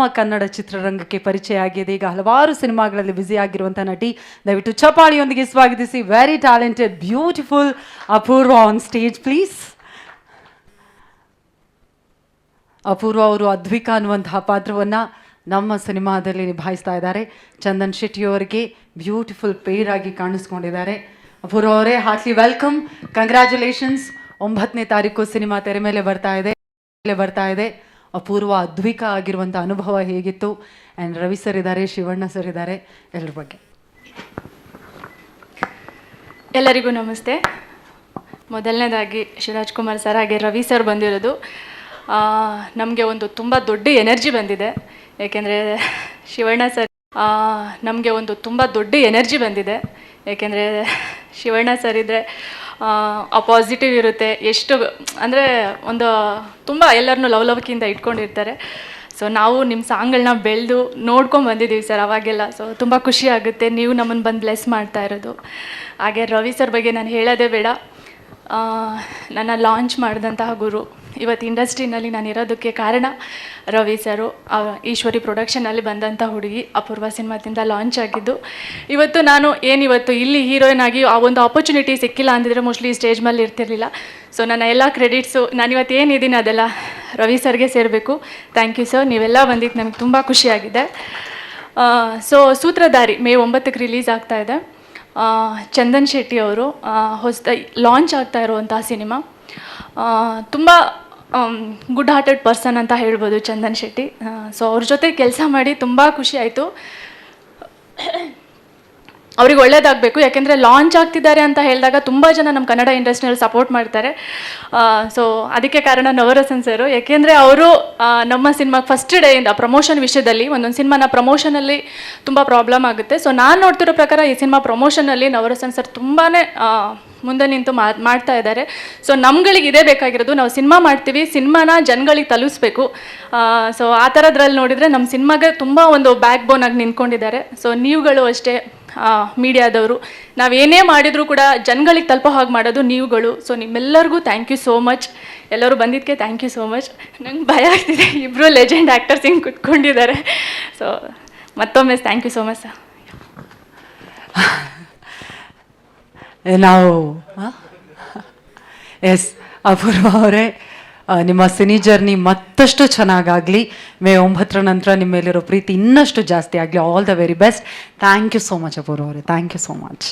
ನಮ್ಮ ಕನ್ನಡ ಚಿತ್ರರಂಗಕ್ಕೆ ಪರಿಚಯ ಆಗಿದೆ. ಈಗ ಹಲವಾರು ಸಿನಿಮಾಗಳಲ್ಲಿ ಬ್ಯುಸಿ ಆಗಿರುವಂಥ ನಟಿ. ದಯವಿಟ್ಟು ಚಪಾಳಿಯೊಂದಿಗೆ ಸ್ವಾಗತಿಸಿ very talented beautiful Apoorva on stage please. Apoorva ಅವರು ಅದ್ವಿಕಾ ಅನ್ನುವಂತಹ ಪಾತ್ರವನ್ನು ನಮ್ಮ ಸಿನಿಮಾದಲ್ಲಿ ನಿಭಾಯಿಸ್ತಾ ಇದ್ದಾರೆ. ಚಂದನ್ ಶೆಟ್ಟಿ ಅವರಿಗೆ ಬ್ಯೂಟಿಫುಲ್ ಪೇರ್ ಆಗಿ ಕಾಣಿಸ್ಕೊಂಡಿದ್ದಾರೆ. ಅಪೂರ್ವ ಅವರೇ, ಹಾರ್ಟ್ಲಿ ವೆಲ್ಕಮ್, ಕಂಗ್ರ್ಯಾಚುಲೇಷನ್ಸ್. 9ನೇ ತಾರೀಕು ಸಿನಿಮಾ ತೆರೆ ಮೇಲೆ ಬರ್ತಾ ಇದೆ. ಅಪೂರ್ವ ಅದ್ವಿಕಾ ಆಗಿರುವಂಥ ಅನುಭವ ಹೇಗಿತ್ತು? ಆ್ಯಂಡ್ ರವಿ ಸರ್ ಇದ್ದಾರೆ, ಶಿವಣ್ಣ ಸರ್ ಇದ್ದಾರೆ, ಎಲ್ಲರ ಬಗ್ಗೆ. ಎಲ್ಲರಿಗೂ ನಮಸ್ತೆ. ಮೊದಲನೇದಾಗಿ ಶಿವರಾಜ್ ಕುಮಾರ್ ಸರ್ ಹಾಗೆ ರವಿ ಸರ್ ಬಂದಿರೋದು ನಮಗೆ ಒಂದು ತುಂಬ ದೊಡ್ಡ ಎನರ್ಜಿ ಬಂದಿದೆ. ಏಕೆಂದರೆ ಶಿವಣ್ಣ ಸರ್ ನಮಗೆ ಒಂದು ತುಂಬ ದೊಡ್ಡ ಎನರ್ಜಿ ಬಂದಿದೆ. ಏಕೆಂದರೆ ಶಿವಣ್ಣ ಸರ್ ಇದ್ದರೆ ಆ ಪಾಸಿಟಿವ್ ಇರುತ್ತೆ. ಎಷ್ಟು ಅಂದರೆ ಒಂದು ತುಂಬ ಎಲ್ಲರನ್ನೂ ಲವಲವಿಕೆಯಿಂದ ಇಟ್ಕೊಂಡಿರ್ತಾರೆ. ಸೊ ನಾವು ನಿಮ್ಮ ಸಾಂಗ್ಗಳನ್ನ ಬೆಳೆದು ನೋಡ್ಕೊಂಡು ಬಂದಿದ್ದೀವಿ ಸರ್ ಅವಾಗೆಲ್ಲ. ಸೊ ತುಂಬ ಖುಷಿ ಆಗುತ್ತೆ ನೀವು ನಮ್ಮನ್ನು ಬಂದು ಬ್ಲೆಸ್ ಮಾಡ್ತಾ ಇರೋದು. ಹಾಗೆ ರವಿ ಸರ್ ಬಗ್ಗೆ ನಾನು ಹೇಳೋದೇ ಬೇಡ. ನನ್ನ ಲಾಂಚ್ ಮಾಡಿದಂತಹ ಗುರು. ಇವತ್ತು ಇಂಡಸ್ಟ್ರಿನಲ್ಲಿ ನಾನು ಇರೋದಕ್ಕೆ ಕಾರಣ ರವಿ ಸರು. ಈಶ್ವರಿ ಪ್ರೊಡಕ್ಷನಲ್ಲಿ ಬಂದಂಥ ಹುಡುಗಿ ಅಪೂರ್ವ ಸಿನಿಮಾದಿಂದ ಲಾಂಚ್ ಆಗಿದ್ದು. ಇವತ್ತು ನಾನು ಏನಿವತ್ತು ಇಲ್ಲಿ ಹೀರೋಯಿನ್ ಆಗಿ ಆ ಒಂದು ಆಪರ್ಚುನಿಟಿ ಸಿಕ್ಕಿಲ್ಲ ಅಂದಿದ್ರೆ ಮೋಸ್ಟ್ಲಿ ಸ್ಟೇಜ್ ಮೇಲೆ ಇರ್ತಿರಲಿಲ್ಲ. ಸೊ ನನ್ನ ಎಲ್ಲ ಕ್ರೆಡಿಟ್ಸು ನಾನಿವತ್ತು ಏನಿದ್ದೀನಿ ಅದೆಲ್ಲ ರವಿ ಸರ್ಗೆ ಸೇರಬೇಕು. ಥ್ಯಾಂಕ್ ಯು ಸರ್, ನೀವೆಲ್ಲ ಬಂದಿದ್ದು ನಮಗೆ ತುಂಬ ಖುಷಿಯಾಗಿದೆ. ಸೊ ಸೂತ್ರಧಾರಿ ಮೇ 9ಕ್ಕೆ ರಿಲೀಸ್ ಆಗ್ತಾಯಿದೆ. ಚಂದನ್ ಶೆಟ್ಟಿ ಅವರು ಹೊಸದಾಗಿ ಲಾಂಚ್ ಆಗ್ತಾ ಇರುವಂಥ ಸಿನಿಮಾ. ತುಂಬ ಗುಡ್ ಹಾರ್ಟೆಡ್ ಪರ್ಸನ್ ಅಂತ ಹೇಳ್ಬೋದು ಚಂದನ್ ಶೆಟ್ಟಿ. ಸೊ ಅವ್ರ ಜೊತೆ ಕೆಲಸ ಮಾಡಿ ತುಂಬ ಖುಷಿ ಆಯಿತು. ಅವ್ರಿಗೆ ಒಳ್ಳೇದಾಗಬೇಕು. ಯಾಕೆಂದರೆ ಲಾಂಚ್ ಆಗ್ತಿದ್ದಾರೆ ಅಂತ ಹೇಳಿದಾಗ ತುಂಬ ಜನ ನಮ್ಮ ಕನ್ನಡ ಇಂಡಸ್ಟ್ರಿಯಲ್ಲಿ ಸಪೋರ್ಟ್ ಮಾಡ್ತಾರೆ. ಸೊ ಅದಕ್ಕೆ ಕಾರಣ ನವರಸನ್ ಸರು. ಯಾಕೆಂದರೆ ಅವರು ನಮ್ಮ ಸಿನಿಮಾಗೆ ಫಸ್ಟ್ ಡೇಯಿಂದ ಪ್ರಮೋಷನ್ ವಿಷಯದಲ್ಲಿ ಒಂದೊಂದು ಸಿನಿಮಾನ ಪ್ರಮೋಷನಲ್ಲಿ ತುಂಬ ಪ್ರಾಬ್ಲಮ್ ಆಗುತ್ತೆ. ಸೊ ನಾನು ನೋಡ್ತಿರೋ ಪ್ರಕಾರ ಈ ಸಿನಿಮಾ ಪ್ರಮೋಷನಲ್ಲಿ ನವರಸನ್ ಸರ್ ತುಂಬಾ ಮುಂದೆ ನಿಂತು ಮಾಡ್ತಾ ಇದ್ದಾರೆ. ಸೊ ನಮ್ಗಳಿಗೆ ಇದೇ ಬೇಕಾಗಿರೋದು. ನಾವು ಸಿನಿಮಾ ಮಾಡ್ತೀವಿ, ಸಿನಿಮಾನ ಜನಗಳಿಗೆ ತಲುಪಿಸ್ಬೇಕು. ಸೊ ಆ ಥರದ್ರಲ್ಲಿ ನೋಡಿದರೆ ನಮ್ಮ ಸಿನಿಮಾಗೆ ತುಂಬ ಒಂದು ಬ್ಯಾಕ್ ಬೋನ್ ಆಗಿ ನಿಂತ್ಕೊಂಡಿದ್ದಾರೆ. ಸೊ ನೀವುಗಳು ಅಷ್ಟೇ, ಮೀಡಿಯಾದವರು, ನಾವೇನೇ ಮಾಡಿದರೂ ಕೂಡ ಜನಗಳಿಗೆ ತಲುಪೋ ಹಾಗೆ ಮಾಡೋದು ನೀವುಗಳು. ಸೊ ನಿಮ್ಮೆಲ್ಲರಿಗೂ ಥ್ಯಾಂಕ್ ಯು ಸೋ ಮಚ್. ಎಲ್ಲರೂ ಬಂದಿದ್ದಕ್ಕೆ ಥ್ಯಾಂಕ್ ಯು ಸೋ ಮಚ್. ನಂಗೆ ಭಯ ಆಗ್ತಿದೆ, ಇಬ್ಬರು ಲೆಜೆಂಡ್ ಆ್ಯಕ್ಟರ್ಸ್ ಹಿಂಗೆ ಕುತ್ಕೊಂಡಿದ್ದಾರೆ. ಸೊ ಮತ್ತೊಮ್ಮೆ thank you so much sir. ನಾವು ಎಸ್ ಅಪೂರ್ವ ಅವರೇ, ನಿಮ್ಮ ಸಿನಿ ಜರ್ನಿ ಮತ್ತಷ್ಟು ಚೆನ್ನಾಗಾಗಲಿ. ಮೇ 9ರ ನಂತರ ನಿಮ್ಮ ಮೇಲಿರೋ ಪ್ರೀತಿ ಇನ್ನಷ್ಟು ಜಾಸ್ತಿ ಆಗಲಿ. All the very best. Thank you so much Apoorva ಅವರೇ, ಥ್ಯಾಂಕ್ ಯು ಸೋ ಮಚ್.